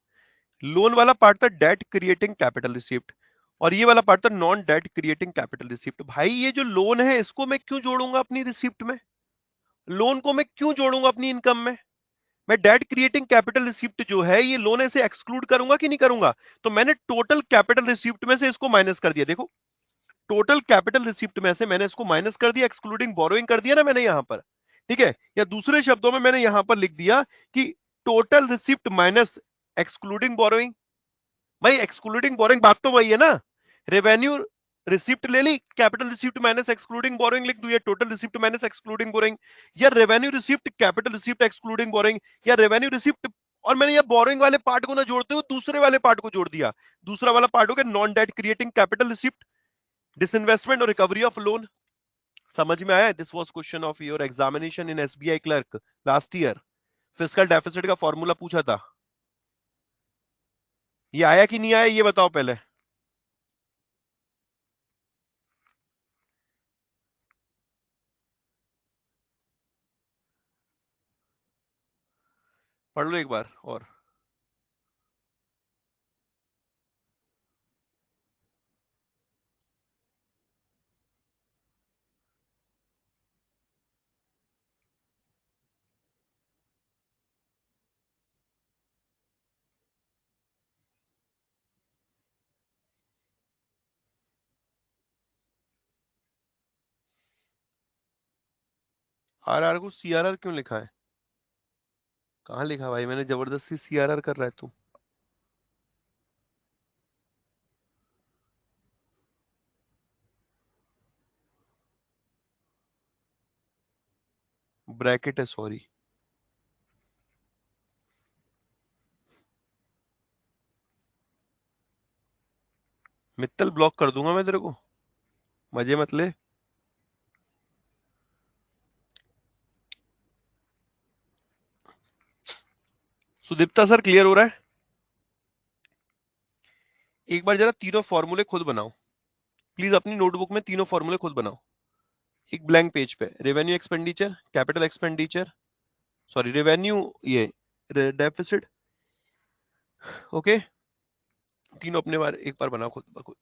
लोन वाला पार्ट था डेट क्रिएटिंग कैपिटल रिसिप्ट और ये वाला पार्ट था non debt creating capital receipt. भाई ये जो लोन है इसको मैं क्यों जोड़ूंगा अपनी रिसिप्ट में? लोन को मैं क्यों जोड़ूंगा अपनी इनकम में? मैं डेट क्रिएटिंग कैपिटल रिसिप्ट जो है ये लोन से एक्सक्लूड करूंगा कि नहीं करूंगा? तो मैंने टोटल कैपिटल रिसिप्ट में से इसको माइनस कर दिया। देखो, टोटल कैपिटल रिसिप्ट में से मैंने इसको माइनस कर दिया, एक्सक्लूडिंग बोरोइंग कर दिया ना मैंने यहां पर। ठीक है, या दूसरे शब्दों में मैंने यहां पर लिख दिया कि total receipt minus excluding borrowing. भाई एक्सक्लूडिंग बोरोइंग बात तो वही है ना। रेवेन्यू रिसिप्ट ले ली, capital receipt minus excluding borrowing लिख दूं, या total receipt minus excluding borrowing, या revenue receipt capital receipt excluding borrowing, या रेवेन्यू रिसिप्ट और मैंने ये बोरोइंग वाले पार्ट को ना जोड़ते हुए दूसरे वाले पार्ट को जोड़ दिया। दूसरा वाला पार्ट हो गया non debt creating capital receipt, disinvestment और रिकवरी ऑफ लोन। समझ में आया? This was question of your examination in SBI clerk last year. Fiscal deficit का फॉर्मूला पूछा था, ये आया कि नहीं आया ये बताओ पहले। पढ़ लो एक बार और। आरआर को सीआरआर क्यों लिखा है? कहाँ लिखा भाई? मैंने जबरदस्ती सीआरआर कर रहा है तू? ब्रैकेट है, सॉरी। मित्तल ब्लॉक कर दूंगा मैं तेरे को, मजे मत ले। सुदीप्ता सर क्लियर हो रहा है? एक बार जरा तीनों फॉर्मूले खुद बनाओ प्लीज, अपनी नोटबुक में तीनों फॉर्मूले खुद बनाओ एक ब्लैंक पेज पे। Revenue expenditure, capital expenditure, sorry revenue, ये डेफिसिट, ओके, तीनों अपने बार एक बार बनाओ खुद ब खुद।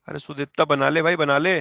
अरे सुदीप्ता बना ले भाई, बना ले।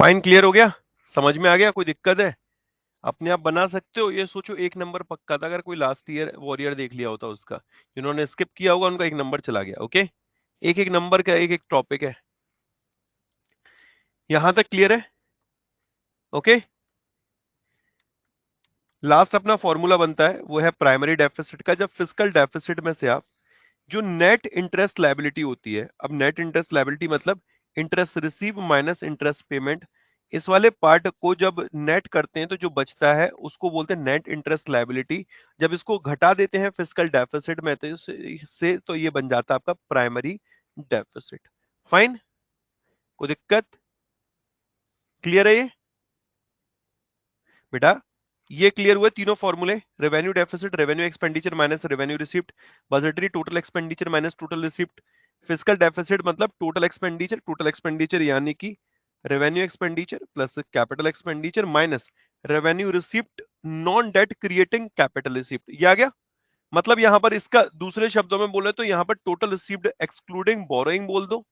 फाइन, क्लियर हो गया, समझ में आ गया, कोई दिक्कत है? अपने आप बना सकते हो। ये सोचो एक नंबर पक्का था, अगर कोई लास्ट ईयर वॉरियर देख लिया होता उसका, जिन्होंने स्किप किया होगा उनका एक नंबर चला गया। ओके, एक एक नंबर का एक एक टॉपिक है। यहां तक क्लियर है? ओके, लास्ट अपना फॉर्मूला बनता है वो है प्राइमरी डेफिसिट का। जब फिजिकल डेफिसिट में से आप जो नेट इंटरेस्ट लायबिलिटी होती है, अब नेट इंटरेस्ट लायबिलिटी मतलब interest receive minus interest payment, इस वाले पार्ट को जब नेट करते हैं तो जो बचता है उसको बोलते हैं नेट इंटरेस्ट लायबिलिटी। जब इसको घटा देते हैं फिजिकल डेफिसिट में तो ये बन जाता है आपका प्राइमरी डेफिसिट। फाइन, कोई दिक्कत? क्लियर है ये बेटा? ये क्लियर हुए तीनों फॉर्मूले? Revenue deficit, revenue expenditure minus revenue receipt, budgetary total expenditure minus total receipt, physical deficit मतलब टोटल एक्सपेंडिचर यानी कि revenue expenditure plus capital expenditure minus revenue receipt non debt creating capital receipt. ये आ गया। मतलब यहां पर इसका दूसरे शब्दों में बोले तो यहां पर टोटल रिसिप्ट एक्सक्लूडिंग बोरोइंग बोल दो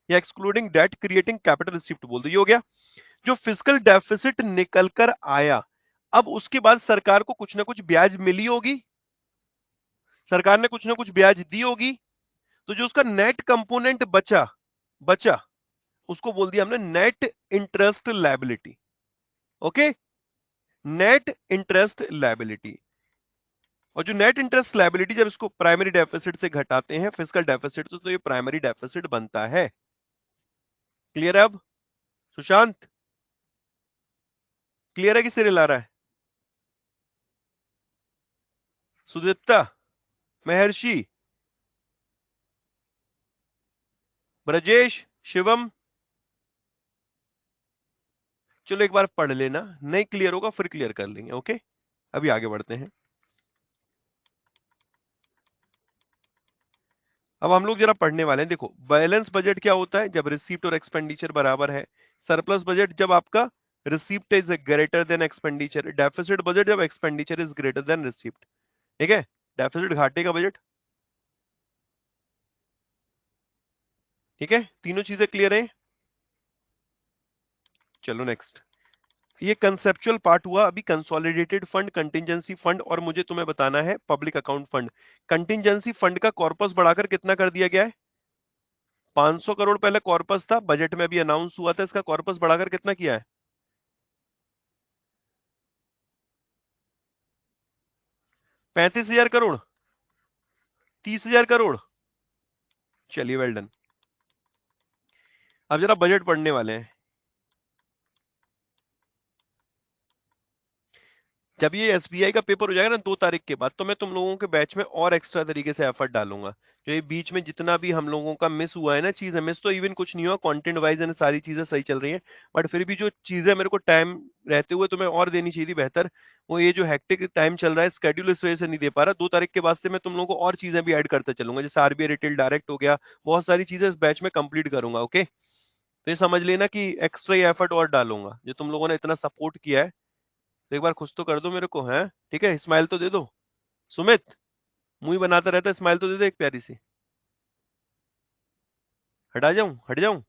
या excluding debt creating capital receipt बोल दो। ये हो गया। जो फिजिकल डेफिसिट निकल कर आया, अब उसके बाद सरकार को कुछ ना कुछ ब्याज मिली होगी, सरकार ने कुछ ना कुछ ब्याज दी होगी, तो जो उसका नेट कंपोनेंट बचा बचा उसको बोल दिया हमने net interest liability. Okay, net interest liability. और जो नेट इंटरेस्ट लायबिलिटी जब इसको प्राइमरी डेफिसिट से घटाते हैं फिजिकल डेफिसिट से, तो ये प्राइमरी डेफिसिट बनता है। क्लियर है अब सुशांत? क्लियर है कि सिरे ला रहा है? सुदीप्ता, महर्षि, ब्रजेश, शिवम, चलो एक बार पढ़ लेना, नहीं क्लियर होगा फिर क्लियर कर लेंगे। ओके, अभी आगे बढ़ते हैं। अब हम लोग जरा पढ़ने वाले हैं। देखो, बैलेंस बजट क्या होता है? जब रिसीप्ट और एक्सपेंडिचर बराबर है। सरप्लस बजट जब आपका receipt is greater than expenditure. Deficit budget जब expenditure is greater than receipt. ठीक है, डेफिसिट घाटे का बजट। ठीक है, तीनों चीजें क्लियर है? चलो नेक्स्ट। ये कंसेप्चुअल पार्ट हुआ। अभी कंसोलिडेटेड फंड, कंटिजेंसी फंड और मुझे तुम्हें बताना है public account fund. Contingency fund का कॉर्पस बढ़ाकर कितना कर दिया गया है? 500 करोड़ पहले कॉर्पस था, बजट में अभी अनाउंस हुआ था, इसका कॉर्पस बढ़ाकर कितना किया है? 35,000 करोड़, 30,000 करोड़। चलिए, वेल डन। अब जरा बजट पढ़ने वाले हैं। जब ये एसबीआई का पेपर हो जाएगा ना 2 तारीख के बाद, तो मैं तुम लोगों के बैच में और एक्स्ट्रा तरीके से एफर्ट डालूंगा। जो ये बीच में जितना भी हम लोगों का मिस हुआ है ना, चीजें मिस तो इवन कुछ नहीं हुआ, कंटेंट वाइज एंड सारी चीजें सही चल रही हैं, बट फिर भी जो चीजें मेरे को टाइम रहते हुए तुम्हें और देनी चाहिए थी बेहतर, वो ये जो हेक्टिक टाइम चल रहा है स्केड्यूल इस वजह से नहीं दे पा रहा। 2 तारीख के बाद से मैं तुम लोगों को और चीजें भी ऐड करते चलूंगा, जैसे आरबीआई रिटेल डायरेक्ट हो गया, बहुत सारी चीजें इस बैच में कंप्लीट करूंगा। ओके, तो ये समझ लेना कि एक्स्ट्रा एफर्ट और डालूंगा। जो तुम लोगों ने इतना सपोर्ट किया है, तो एक बार खुश तो कर दो मेरे को, है? ठीक है, स्माइल तो दे दो। सुमित, मुंह ही बनाता रहता है, स्माइल तो दे दे एक प्यारी सी। हटा जाऊं, हट जाऊं,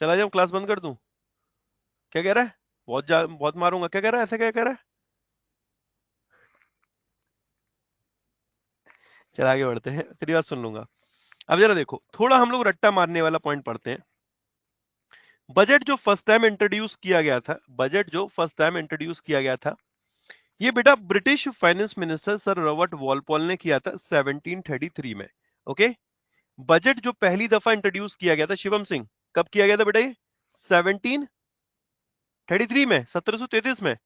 चला जाऊं, क्लास बंद कर दूं? क्या कह रहा है? बहुत मारूंगा, क्या कह रहा है? ऐसा क्या कह रहा है? चल आगे बढ़ते हैं, तेरी बात सुन लूंगा। अब जरा देखो, थोड़ा हम लोग रट्टा मारने वाला पॉइंट पढ़ते हैं। बजट जो फर्स्ट टाइम इंट्रोड्यूस किया गया था, बजट जो फर्स्ट टाइम इंट्रोड्यूस किया गया था, ये बेटा British finance minister sir Robert Walpole ने किया था 1733 में। ओके, बजट जो पहली दफा इंट्रोड्यूस किया गया था शिवम सिंह, कब किया गया था बेटा? ये 1733 में, 1733 में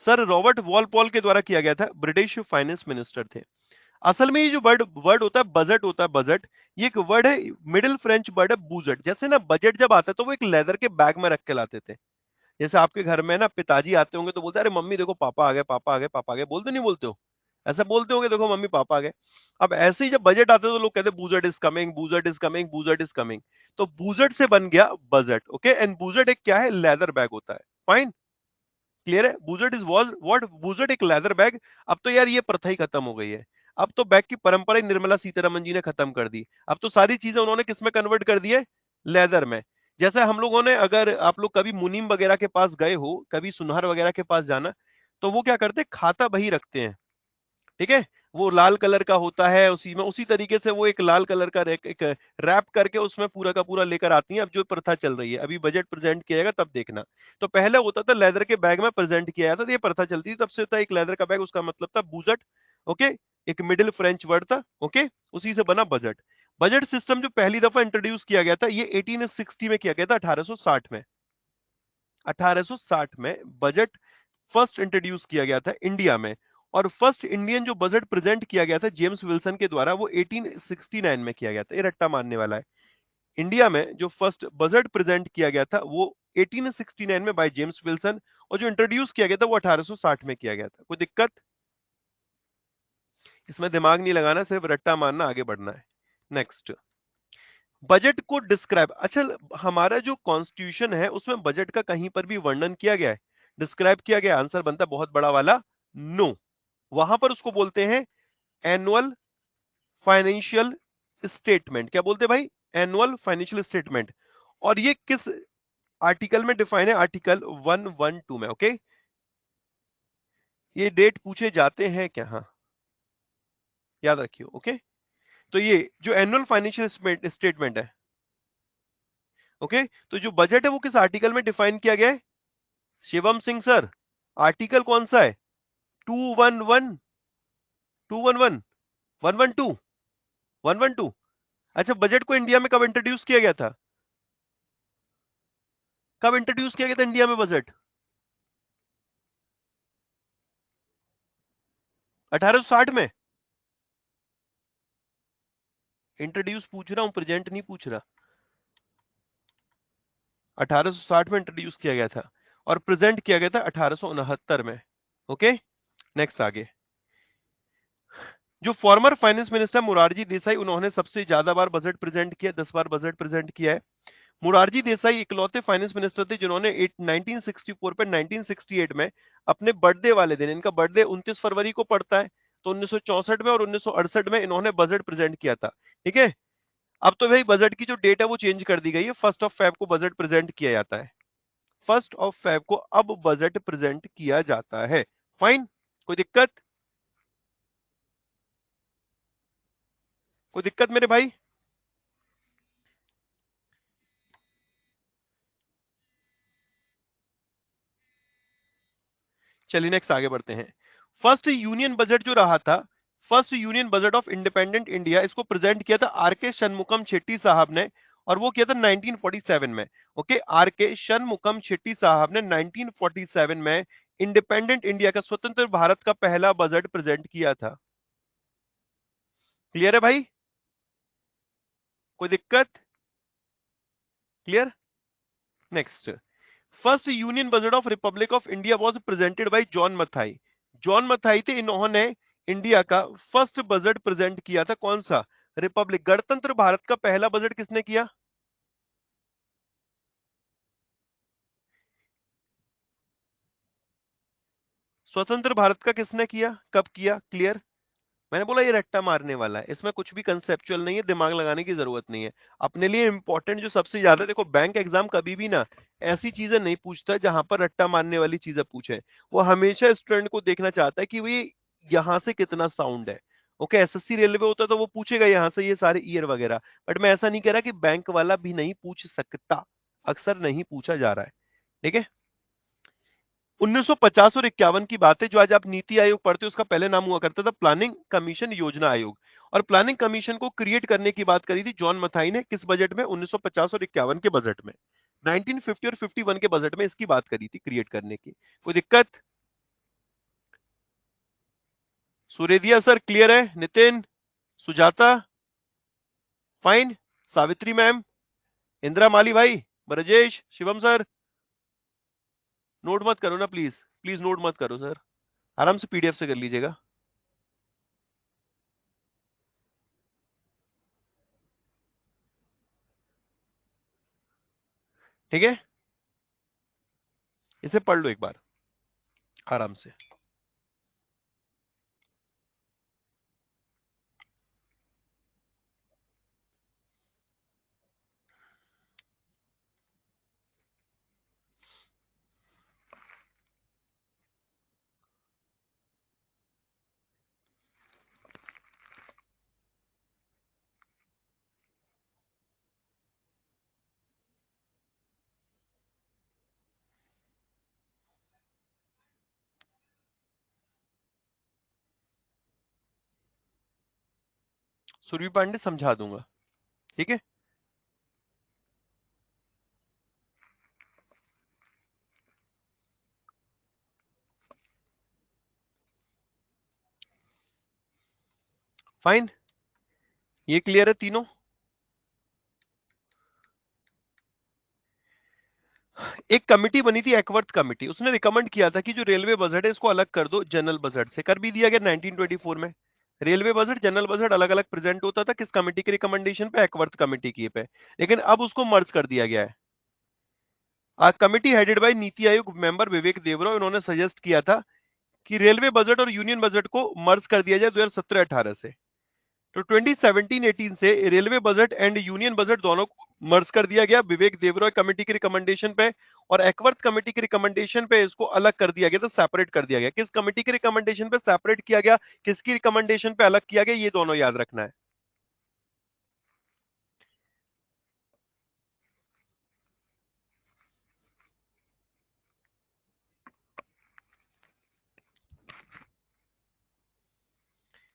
सर रॉबर्ट वॉलपॉल के द्वारा किया गया था। ब्रिटिश फाइनेंस मिनिस्टर थे। असल में ये जो वर्ड वर्ड होता है बजट, होता है बजट, ये एक वर्ड है, मिडिल फ्रेंच वर्ड है बूजट। जैसे ना बजट जब आता है तो वो एक लेदर के बैग में रख के लाते थे। जैसे आपके घर में ना पिताजी आते होंगे तो बोलते हैं अरे मम्मी देखो पापा आ गए, पापा आ गए, पापा आ गए, बोलते नहीं बोलते हो? ऐसा बोलते होंगे, देखो मम्मी पापा आ गए। अब ऐसे ही जब बजट आता है तो लोग कहते हैं budget is coming, budget is coming, budget is coming. तो बूजट से बन गया बजट। ओके, एंड बूजट एक क्या है? लेदर बैग होता है। फाइन, क्लियर है? बूजट इज वॉज व्हाट? बूजट एक लेदर बैग। अब तो यार ये प्रथा ही खत्म हो गई है। अब तो बैग की परंपरा ही निर्मला सीतारमन जी ने खत्म कर दी। अब तो सारी चीजें उन्होंने किस में कन्वर्ट कर दी है? लेदर में। जैसे हम लोगों ने, अगर आप लोग कभी मुनीम वगैरह के पास गए हो, कभी सुनार वगैरह के पास जाना, तो वो क्या करते हैं, खाता बही रखते हैं, ठीक है। वो लाल कलर का होता है, उसी में उसी तरीके से वो एक लाल कलर का एक रैप करके उसमें पूरा का पूरा लेकर आती हैं। अब जो प्रथा चल रही है, अभी बजट प्रेजेंट किया जाएगा तब देखना। तो पहले होता था लेदर के बैग में प्रेजेंट किया जाता था, ये प्रथा चलती थी तब से होता है। एक लेदर का बैग, उसका मतलब था बूजट, ओके। एक मिडिल फ्रेंच वर्ड था, ओके। उसी से बना बजट। बजट सिस्टम जो पहली दफा इंट्रोड्यूस किया गया था, ये 1860 में किया गया था, 1860 में। 1860 में बजट फर्स्ट इंट्रोड्यूस किया गया था इंडिया में। और फर्स्ट इंडियन जो बजट प्रेजेंट किया गया था जेम्स विल्सन के द्वारा, वो 1869 में किया गया था। ये रट्टा मारने वाला है। इंडिया में जो फर्स्ट बजट प्रेजेंट किया गया था वो 1869 में बाय जेम्स विल्सन, और जो इंट्रोड्यूस किया गया था वो 1860 में किया गया था। कोई दिक्कत? इसमें दिमाग नहीं लगाना, सिर्फ रट्टा मारना, आगे बढ़ना है। नेक्स्ट, बजट को डिस्क्राइब। अच्छा, हमारा जो कॉन्स्टिट्यूशन है उसमें बजट का कहीं पर भी वर्णन किया गया है, डिस्क्राइब किया गया? आंसर बनता है बहुत बड़ा वाला नो। वहां पर उसको बोलते हैं एनुअल फाइनेंशियल स्टेटमेंट। क्या बोलते हैं भाई? Annual financial statement. और ये किस आर्टिकल में डिफाइन है? आर्टिकल 112 में, ओके। ये डेट पूछे जाते हैं क्या? हाँ, याद रखियो, ओके। तो ये जो एनुअल फाइनेंशियल स्टेटमेंट है, ओके, तो जो बजट है वो किस आर्टिकल में डिफाइन किया गया है? शिवम सिंह सर, आर्टिकल कौन सा है? 211, 211, 112, 112। अच्छा, बजट को इंडिया में कब इंट्रोड्यूस किया गया था? कब इंट्रोड्यूस किया गया था इंडिया में बजट? 1860 में। इंट्रोड्यूस पूछ रहा हूं, प्रेजेंट नहीं पूछ रहा। 1860 में इंट्रोड्यूस किया गया था और प्रेजेंट किया गया था 1869 में, ओके। नेक्स्ट, आगे। जो former finance minister Morarji Desai, उन्होंने सबसे ज्यादा बार बजट प्रेजेंट किया, 10 बार बजट प्रेजेंट किया है। मुरारजी देसाई इकलौते फाइनेंस मिनिस्टर थे जिन्होंने 1964 पे 1968 में अपने बर्थडे वाले दिन, इनका बर्थडे 29 फरवरी को पड़ता है, तो 1964 में और 1968 में इन्होंने बजट प्रेजेंट किया था, ठीक है। अब तो भाई बजट की जो डेट है वो चेंज कर दी गई है, 1 फेब को बजट प्रेजेंट किया जाता है। 1 फेब को अब बजट प्रेजेंट किया जाता है। फाइन, कोई दिक्कत? कोई दिक्कत मेरे भाई? चलिए नेक्स्ट आगे बढ़ते हैं। फर्स्ट यूनियन बजट जो रहा था, first union budget of independent India, इसको प्रेजेंट किया था आर के शनमुखम शेट्टी साहब ने, और वो किया था 1947 में, ओके। आर के शनमुखम शेट्टी साहब ने 1947 में इंडिपेंडेंट इंडिया का, स्वतंत्र भारत का पहला बजट प्रेजेंट किया था। क्लियर है भाई? कोई दिक्कत? Clear? Next, first union budget of Republic of India was presented by John Mathai. John Mathai थे, इन्होंने इंडिया का फर्स्ट बजट प्रेजेंट किया था। कौन सा? रिपब्लिक, गणतंत्र भारत का पहला बजट किसने किया? स्वतंत्र भारत का किसने किया, कब किया? क्लियर? मैंने बोला ये रट्टा मारने वाला है, इसमें कुछ भी कंसेप्चुअल नहीं है, दिमाग लगाने की जरूरत नहीं है। अपने लिए इंपॉर्टेंट जो सबसे ज्यादा, देखो बैंक एग्जाम कभी भी ना ऐसी चीजें नहीं पूछता जहां पर रट्टा मारने वाली चीजें पूछे। वो हमेशा स्टूडेंट को देखना चाहता है कि वो यहाँ से कितना साउंड है, ओके। एसएससी रेलवे होता तो वो पूछेगा यहाँ से ये सारे ईयर वगैरह, बट मैं ऐसा नहीं कह रहा कि बैंक वाला भी नहीं पूछ सकता, अक्सर नहीं पूछा जा रहा है, ठीक है। 1950 और 51 की बात है, जो आज आप नीति आयोग पढ़ते हो उसका पहले नाम हुआ करता था प्लानिंग कमीशन योजना आयोग। और प्लानिंग कमीशन को क्रिएट करने की बात करी थी जॉन मथाई ने, किस बजट में? 1950 और 51 के बजट में। 1950 और 51 के बजट में इसकी बात करी थी क्रिएट करने की। कोई दिक्कत? सूर्यदिया सर क्लियर है? नितिन, सुजाता, फाइन, सावित्री मैम, इंदिरा माली भाई, ब्रजेश, शिवम सर, नोट मत करो ना प्लीज, प्लीज नोट मत करो सर, आराम से पीडीएफ से कर लीजिएगा, ठीक है। इसे पढ़ लो एक बार आराम से। सुरभि पांडे समझा दूंगा, ठीक है। फाइन, ये क्लियर है तीनों। एक कमिटी बनी थी एक्वर्थ कमिटी, उसने रिकमेंड किया था कि जो रेलवे बजट है इसको अलग कर दो जनरल बजट से, कर भी दिया गया 1924 में। रेलवे बजट जनरल बजट अलग अलग प्रेजेंट होता था, किस कमिटी के रिकमेंडेशन पे, एक्वर्थ कमिटी की पे। लेकिन अब उसको मर्ज कर दिया गया है। Committee headed by NITI Aayog member विवेक देवरा, उन्होंने सजेस्ट किया था कि रेलवे बजट और यूनियन बजट को मर्ज कर दिया जाए 2017-18 से। तो 2017-18 से railway budget and union budget दोनों को मर्ज कर दिया गया विवेक देवरॉय कमेटी की रिकमेंडेशन पे, और एक्वर्थ कमेटी की रिकमेंडेशन पे इसको अलग कर दिया गया, तो सेपरेट कर दिया गया। किस कमेटी के रिकमेंडेशन पे सेपरेट किया गया, किसकी रिकमेंडेशन पे अलग किया गया, ये दोनों याद रखना है।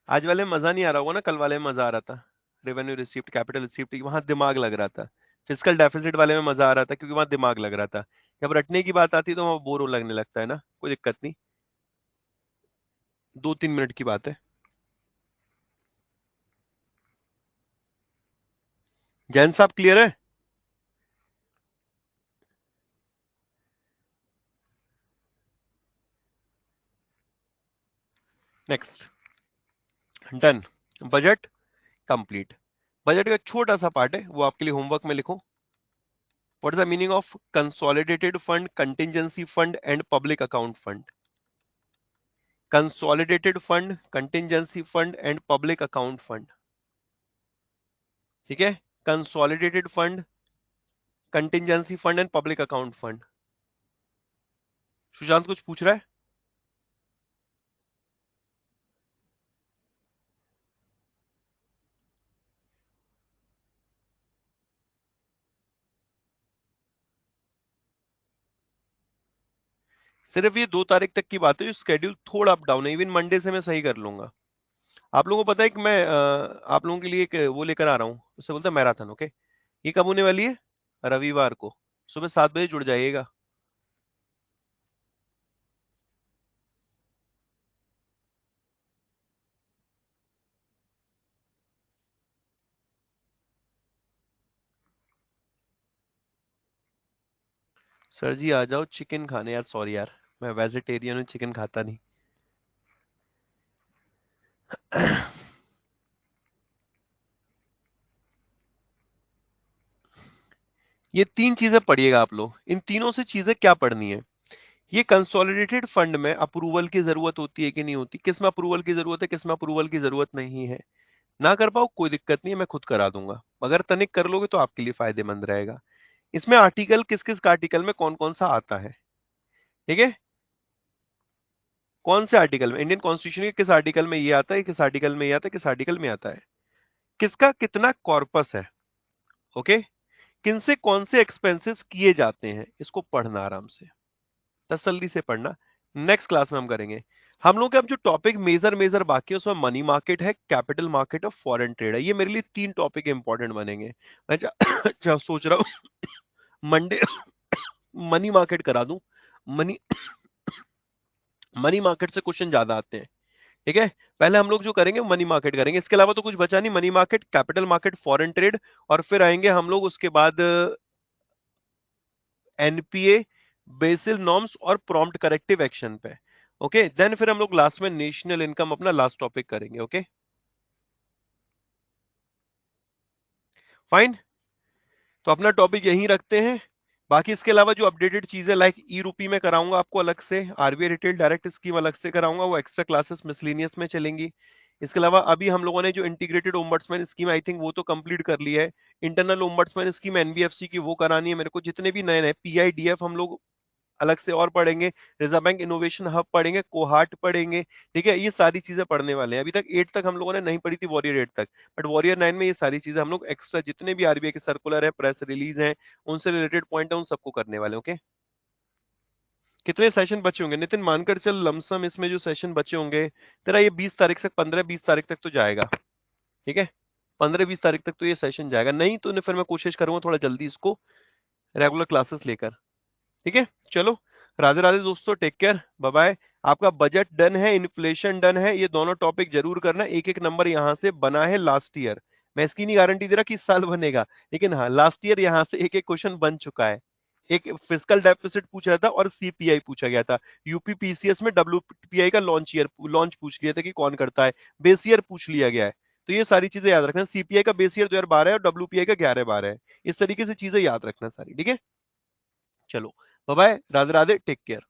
आज वाले में मजा नहीं आ रहा होगा ना, कल वाले में मजा आ रहा था। रेवेन्यू रिसिप्ट, कैपिटल रिसिप्ट, वहां दिमाग लग रहा था। फिजिकल डेफिसिट वाले में मजा आ रहा था क्योंकि वहां दिमाग लग रहा था। जब रटने की बात आती है तो वहां बोर लगने लगता है ना, कोई दिक्कत नहीं, 2-3 मिनट की बात है। जैन साहब क्लियर है? Next, done. Budget complete. Budget का छोटा सा पार्ट है, वो आपके लिए होमवर्क में लिखो। What is the meaning of consolidated fund, contingency fund and public account fund? Consolidated fund, contingency fund and public account fund, ठीक है। Consolidated fund, contingency fund and public account fund. Sushant कुछ पूछ रहा है? सिर्फ ये 2 तारीख तक की बात है, जो स्केड्यूल थोड़ा अप डाउन है, इवन मंडे से मैं सही कर लूंगा। आप लोगों को पता है कि मैं आप लोगों के लिए एक वो लेकर आ रहा हूँ, उससे बोलते हैं मैराथन, ओके। ये कब होने वाली है? रविवार को सुबह 7 बजे जुड़ जाइएगा। सर जी आ जाओ चिकन खाने। यार सॉरी यार, मैं वेजिटेरियन हूँ, चिकन खाता नहीं। ये 3 चीजें पढ़िएगा आप लोग, इन तीनों से चीजें क्या पढ़नी है। ये कंसोलिडेटेड फंड में अप्रूवल की जरूरत होती है कि नहीं होती, किस में अप्रूवल की जरूरत है, किस में अप्रूवल की जरूरत नहीं है। ना कर पाओ कोई दिक्कत नहीं है, मैं खुद करा दूंगा, अगर तनिक कर लोगे तो आपके लिए फायदेमंद रहेगा। इसमें आर्टिकल किस किस का आर्टिकल में कौन कौन सा आता है, ठीक है। कौन से आर्टिकल में, इंडियन कॉन्स्टिट्यूशन के किस आर्टिकल में ये आता है, किस आर्टिकल में ये आता है, किस आर्टिकल में आता है, किसका कितना कॉर्पस है, ओके। किनसे कौन से एक्सपेंसेस किए जाते हैं, इसको पढ़ना आराम से, तसल्ली से पढ़ना। नेक्स्ट क्लास में हम करेंगे। हम लोग के अब जो टॉपिक मेजर मेजर बाकी है उसमें मनी मार्केट है, कैपिटल मार्केट और फॉरेन ट्रेड है। ये मेरे लिए 3 टॉपिक इंपॉर्टेंट बनेंगे। मैं सोच रहा हूँ मंडे मनी मार्केट करा दूं। मनी मनी मार्केट से क्वेश्चन ज्यादा आते हैं, ठीक है। पहले हम लोग जो करेंगे मनी मार्केट करेंगे, इसके अलावा तो कुछ बचा नहीं। Money market, capital market, foreign trade, और फिर आएंगे हम लोग उसके बाद एनपीए, बेसिल नॉर्म्स और प्रॉम्प्ट करेक्टिव एक्शन पे, ओके। देन फिर हम लोग लास्ट में नेशनल इनकम अपना लास्ट टॉपिक करेंगे, ओके। फाइन, तो अपना टॉपिक यहीं रखते हैं। बाकी इसके अलावा जो अपडेटेड चीजें लाइक ई रूपी में कराऊंगा आपको अलग से, आरबीआई रिटेल डायरेक्ट स्कीम अलग से कराऊंगा, वो एक्स्ट्रा क्लासेस मिसलेनियस में चलेंगी। इसके अलावा अभी हम लोगों ने जो integrated ombudsman scheme I think वो तो कंप्लीट कर ली है। इंटरनल ओम्बड्समैन स्कीम एनबीएफसी की वो करानी है मेरे को। जितने भी नए नए पीआईडीएफ हम लोग अलग से और पढ़ेंगे। रिजर्व बैंक इनोवेशन हब पढ़ेंगे, कोहार्ट पढ़ेंगे, ठीक है। ये सारी चीजें पढ़ने वाले हैं। अभी तक 8 तक हम लोगों ने नहीं पढ़ी थी, वॉरियर 8 तक, बट वॉरियर 9 में ये सारी चीजें हम लोग एक्स्ट्रा, जितने भी आरबीआई के सर्कुलर है, प्रेस रिलीज है, उनसे रिलेटेड पॉइंट है, उन सबको करने वाले, ओके। कितने सेशन बचे होंगे नितिन, मानकर चल लमसम इसमें जो सेशन बचे होंगे तेरा, ये 20 तारीख से 15-20 तारीख तक तो जाएगा, ठीक है। 15-20 तारीख तक तो ये सेशन जाएगा, नहीं तो फिर मैं कोशिश करूंगा थोड़ा जल्दी इसको रेगुलर क्लासेस लेकर। ठीक है, चलो राधे राधे दोस्तों, टेक केयर, बाय बाय। आपका बजट डन है, इन्फ्लेशन डन है, ये दोनों टॉपिक जरूर करना। एक एक नंबर यहाँ से बना है लास्ट ईयर, मैं इसकी नहीं गारंटी दे रहा कि इस साल बनेगा, लेकिन हाँ लास्ट ईयर यहाँ से एक एक क्वेश्चन बन चुका है। एक फिजिकल डेफिसिट पूछा था और सीपीआई पूछा गया था। यूपी पीसीएस में डब्ल्यूपीआई का लॉन्च पूछ लिया था कि कौन करता है, बेस ईयर पूछ लिया गया है। तो ये सारी चीजें याद रखना, सीपीआई का बेस ईयर 2012 है और डब्ल्यूपीआई का 11-12 है। इस तरीके से चीजें याद रखना सारी, ठीक है। चलो bye bye, Radhe Radhe, take care.